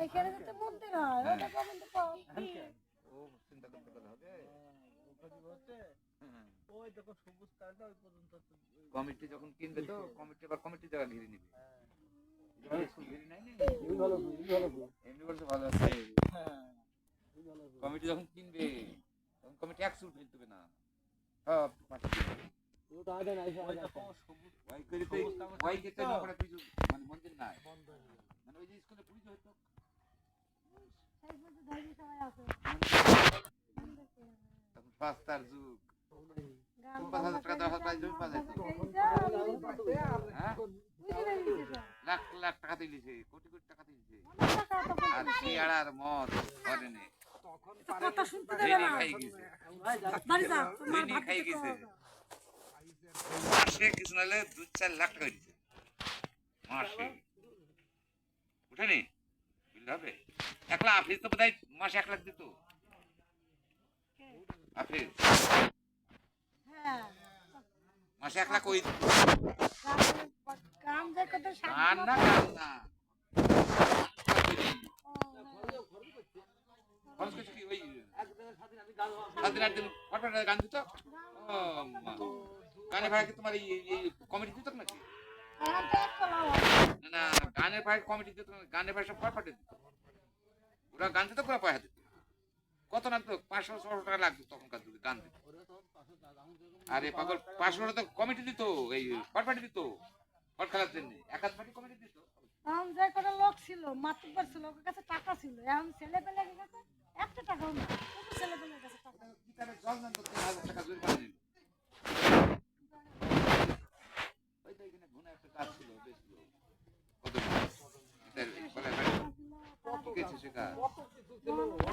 এইখানে যেতে মন্দির হয় ওটা কখন তো পাও ও চিন্তা করতে পারা হবে কমিটি যখন কিনবে তো কমিটি আবার কমিটি জায়গা ঘিরে নিবে এমনি বলতে ভালো আছে কমিটি যখন কিনবে তখন কমিটি এক সুট ফেলতে না মানে মন্দির নাই মানে ওই যে স্কুলে পুলিশ হতো তখন পাঁচটার যুগ 5,000 টাকা 10,000 টাকা জমি পাওয়া যেত হ্যাঁ লাখ লাখ টাকা দিয়েছে কোটি কোটি টাকা দিয়েছে আর পেয়ারার মদ করেনি খাই গেছে খাই গেছে মাসে কিছু নাহলে 2-4 লাখ টাকা দিচ্ছে মাসে উঠেনি বিল হবে একলা আফিস তো বোধহয় মাসে 1 লাখ দিত আফিস মাসে 1 লাখ ওই গান না খরচ করছে কি ওই দিন গান দিত গানের ভাড়া কি তোমার এই কমিটি দিত নাকি না গানের ভাড়া কমিটি দিত গানের ভাড়া সব পাঠিয়ে দিত ওরা গান দিত পুরো পয়সা দিত কত না তো 500-600 টাকা লাগতো তখনকার যুগে গান দিত আরে পাগল 500 টাকা তো কমিটি দিত এই পাটি দিত ফট খেলার জন্য একাধ পাটি কমিটি দিত এখন যে কটা লোক ছিল মাতুব্বর ছিল ওর কাছে টাকা ছিল এখন ছেলে পেলে কাছে 1 টাকাও না ছেলে পেলের কাছে টাকা কি করে জল দান করতে 1000 টাকা জোর পানি নিল ওই তো এখানে ঘুনা একটা কাজ ছিল বেশ কত এটা বলে ঠিক আছে সেটা